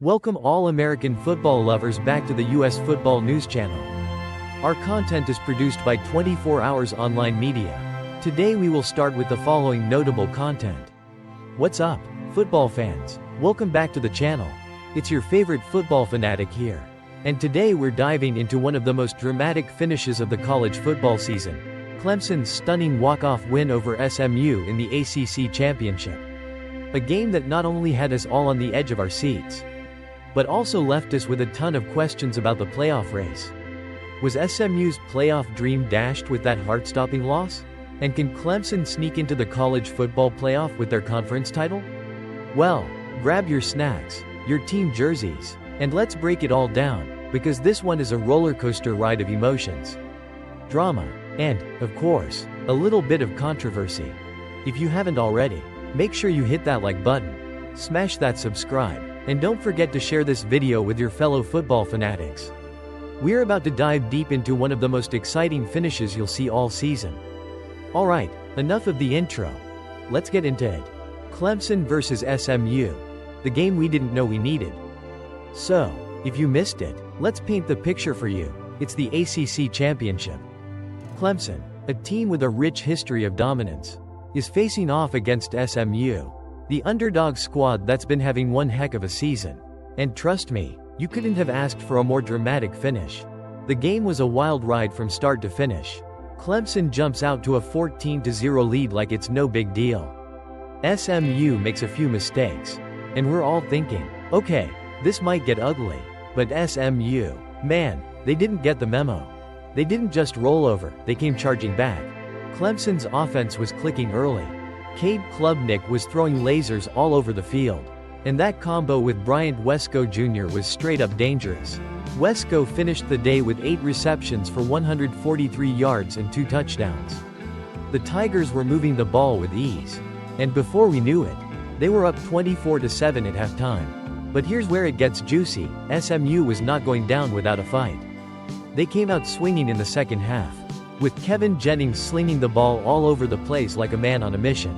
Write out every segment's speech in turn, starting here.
Welcome all American football lovers back to the US Football News Channel. Our content is produced by 24 Hours Online Media. Today we will start with the following notable content. What's up, football fans? Welcome back to the channel. It's your favorite football fanatic here. And today we're diving into one of the most dramatic finishes of the college football season. Clemson's stunning walk-off win over SMU in the ACC Championship. A game that not only had us all on the edge of our seats, but also left us with a ton of questions about the playoff race. Was SMU's playoff dream dashed with that heart-stopping loss? And can Clemson sneak into the college football playoff with their conference title? Well, grab your snacks, your team jerseys, and let's break it all down, because this one is a roller coaster ride of emotions, drama, and, of course, a little bit of controversy. If you haven't already, make sure you hit that like button, smash that subscribe, and don't forget to share this video with your fellow football fanatics. We're about to dive deep into one of the most exciting finishes you'll see all season. Alright, enough of the intro. Let's get into it. Clemson versus SMU. The game we didn't know we needed. So, if you missed it, let's paint the picture for you. It's the ACC Championship. Clemson, a team with a rich history of dominance, is facing off against SMU, the underdog squad that's been having one heck of a season. And trust me, you couldn't have asked for a more dramatic finish. The game was a wild ride from start to finish. Clemson jumps out to a 14-0 lead like it's no big deal. SMU makes a few mistakes, and we're all thinking, okay, this might get ugly. But SMU, man, they didn't get the memo. They didn't just roll over, they came charging back. Clemson's offense was clicking early. Cade Klubnik was throwing lasers all over the field. And that combo with Bryant Wesco Jr. was straight up dangerous. Wesco finished the day with 8 receptions for 143 yards and 2 touchdowns. The Tigers were moving the ball with ease. And before we knew it, they were up 24-7 at halftime. But here's where it gets juicy. SMU was not going down without a fight. They came out swinging in the second half, with Kevin Jennings slinging the ball all over the place like a man on a mission.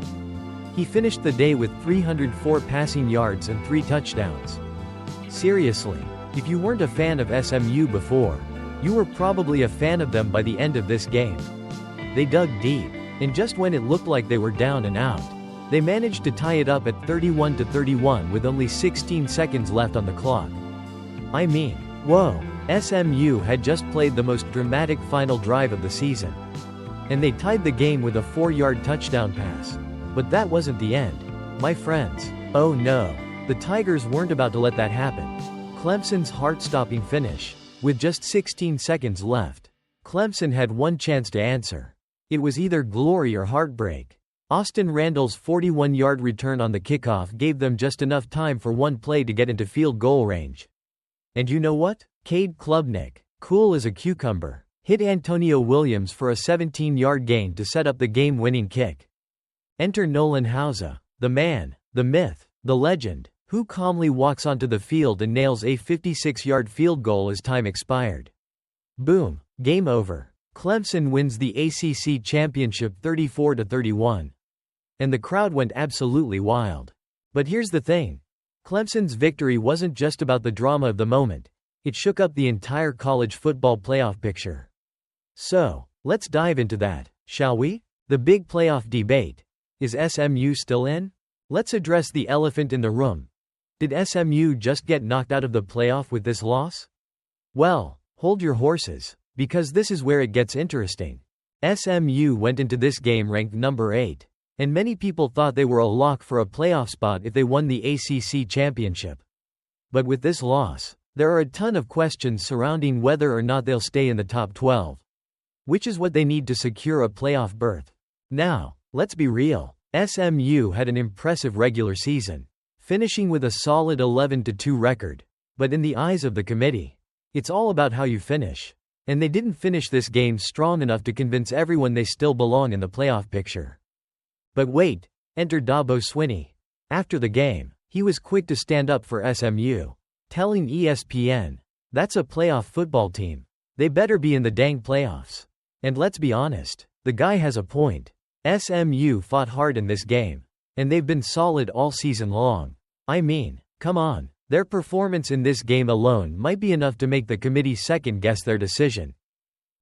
He finished the day with 304 passing yards and 3 touchdowns. Seriously, if you weren't a fan of SMU before, you were probably a fan of them by the end of this game. They dug deep, and just when it looked like they were down and out, they managed to tie it up at 31-31 with only 16 seconds left on the clock. I mean, whoa. SMU had just played the most dramatic final drive of the season. And they tied the game with a 4-yard touchdown pass. But that wasn't the end, my friends. Oh no, the Tigers weren't about to let that happen. Clemson's heart-stopping finish, with just 16 seconds left. Clemson had one chance to answer. It was either glory or heartbreak. Austin Randall's 41-yard return on the kickoff gave them just enough time for one play to get into field goal range. And you know what? Cade Klubnik, cool as a cucumber, hit Antonio Williams for a 17-yard gain to set up the game-winning kick. Enter Nolan Hauser, the man, the myth, the legend, who calmly walks onto the field and nails a 56-yard field goal as time expired. Boom, game over. Clemson wins the ACC Championship 34-31. And the crowd went absolutely wild. But here's the thing. Clemson's victory wasn't just about the drama of the moment. It shook up the entire college football playoff picture. So, let's dive into that, shall we? The big playoff debate. Is SMU still in? Let's address the elephant in the room. Did SMU just get knocked out of the playoff with this loss? Well, hold your horses, because this is where it gets interesting. SMU went into this game ranked number 8, and many people thought they were a lock for a playoff spot if they won the ACC Championship. But with this loss, there are a ton of questions surrounding whether or not they'll stay in the top 12. Which is what they need to secure a playoff berth. Now, let's be real. SMU had an impressive regular season, finishing with a solid 11-2 record. But in the eyes of the committee, it's all about how you finish. And they didn't finish this game strong enough to convince everyone they still belong in the playoff picture. But wait, enter Dabo Swinney. After the game, he was quick to stand up for SMU, telling ESPN, "That's a playoff football team. They better be in the dang playoffs." And let's be honest, the guy has a point. SMU fought hard in this game, and they've been solid all season long. I mean, come on, Their performance in this game alone might be enough to make the committee second-guess their decision.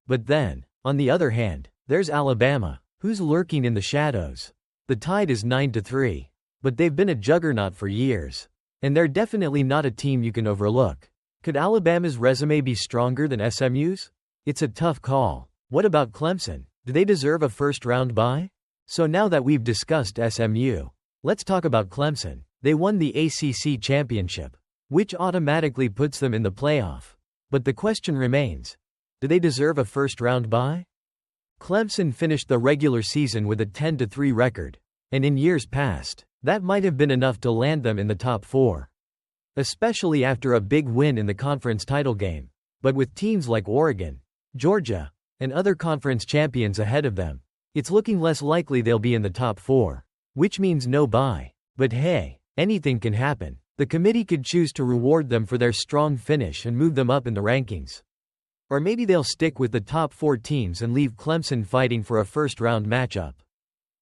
But then, on the other hand, there's Alabama, who's lurking in the shadows. The Tide is 9-3, but they've been a juggernaut for years. And they're definitely not a team you can overlook. Could Alabama's resume be stronger than SMU's? It's a tough call. What about Clemson? Do they deserve a first-round bye? So now that we've discussed SMU, let's talk about Clemson. They won the ACC Championship, which automatically puts them in the playoff. But the question remains, do they deserve a first-round bye? Clemson finished the regular season with a 10-3 record, and in years past, that might have been enough to land them in the top 4. Especially after a big win in the conference title game. But with teams like Oregon, Georgia, and other conference champions ahead of them, it's looking less likely they'll be in the top 4. Which means no bye. But hey, anything can happen. The committee could choose to reward them for their strong finish and move them up in the rankings. Or maybe they'll stick with the top 4 teams and leave Clemson fighting for a first-round matchup.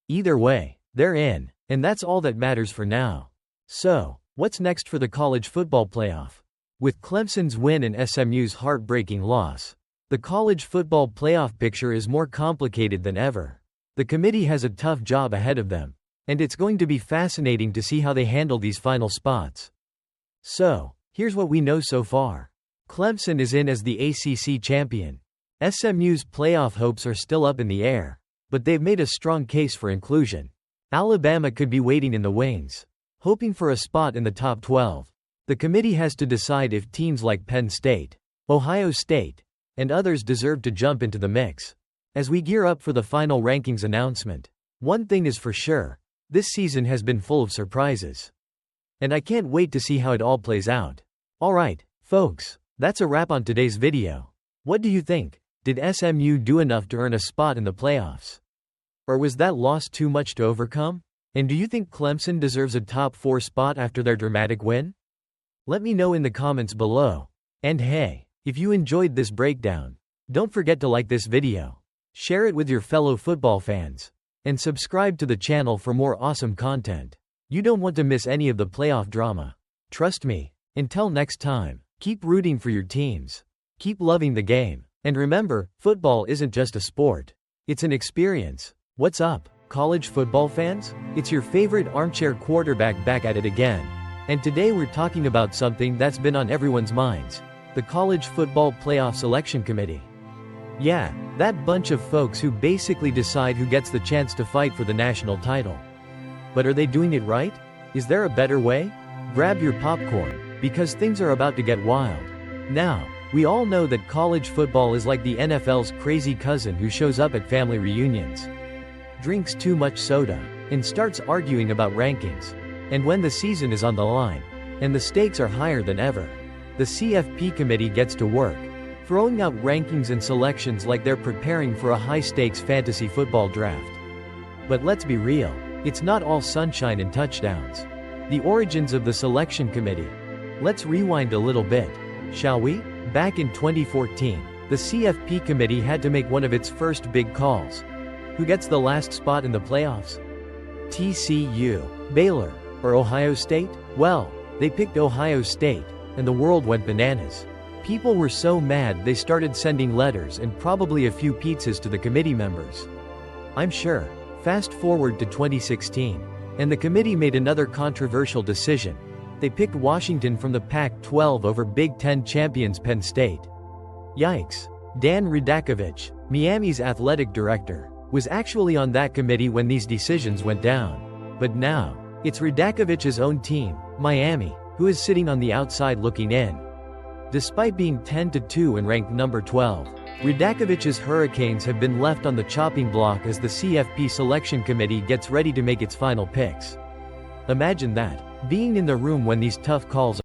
Either way, they're in, and that's all that matters for now. So, what's next for the college football playoff? With Clemson's win and SMU's heartbreaking loss, the college football playoff picture is more complicated than ever. The committee has a tough job ahead of them, and it's going to be fascinating to see how they handle these final spots. So, here's what we know so far. Clemson is in as the ACC champion. SMU's playoff hopes are still up in the air, but they've made a strong case for inclusion. Alabama could be waiting in the wings, hoping for a spot in the top 12. The committee has to decide if teams like Penn State, Ohio State, and others deserve to jump into the mix. As we gear up for the final rankings announcement, one thing is for sure, this season has been full of surprises. And I can't wait to see how it all plays out. Alright, folks, that's a wrap on today's video. What do you think? Did SMU do enough to earn a spot in the playoffs? Or was that loss too much to overcome? And do you think Clemson deserves a top 4 spot after their dramatic win? Let me know in the comments below. And hey, if you enjoyed this breakdown, don't forget to like this video, share it with your fellow football fans, and subscribe to the channel for more awesome content. You don't want to miss any of the playoff drama. Trust me. Until next time, keep rooting for your teams. Keep loving the game. And remember, football isn't just a sport. It's an experience. What's up, college football fans? It's your favorite armchair quarterback back at it again. And today we're talking about something that's been on everyone's minds. The College Football Playoff Selection Committee. Yeah, that bunch of folks who basically decide who gets the chance to fight for the national title. But are they doing it right? Is there a better way? Grab your popcorn, because things are about to get wild. Now, we all know that college football is like the NFL's crazy cousin who shows up at family reunions, drinks too much soda, and starts arguing about rankings. And when the season is on the line, and the stakes are higher than ever, the CFP committee gets to work, throwing out rankings and selections like they're preparing for a high-stakes fantasy football draft. But let's be real, it's not all sunshine and touchdowns. The origins of the selection committee. Let's rewind a little bit, shall we? Back in 2014, the CFP committee had to make one of its first big calls. Who gets the last spot in the playoffs? TCU, Baylor, or Ohio State? Well, they picked Ohio State, and the world went bananas. People were so mad they started sending letters and probably a few pizzas to the committee members. I'm sure. Fast forward to 2016, and the committee made another controversial decision. They picked Washington from the Pac-12 over Big Ten champions Penn State. Yikes. Dan Radakovich, Miami's athletic director, was actually on that committee when these decisions went down. But now, it's Radakovich's own team, Miami, who is sitting on the outside looking in. Despite being 10-2 and ranked number 12, Radakovich's Hurricanes have been left on the chopping block as the CFP selection committee gets ready to make its final picks. Imagine that, being in the room when these tough calls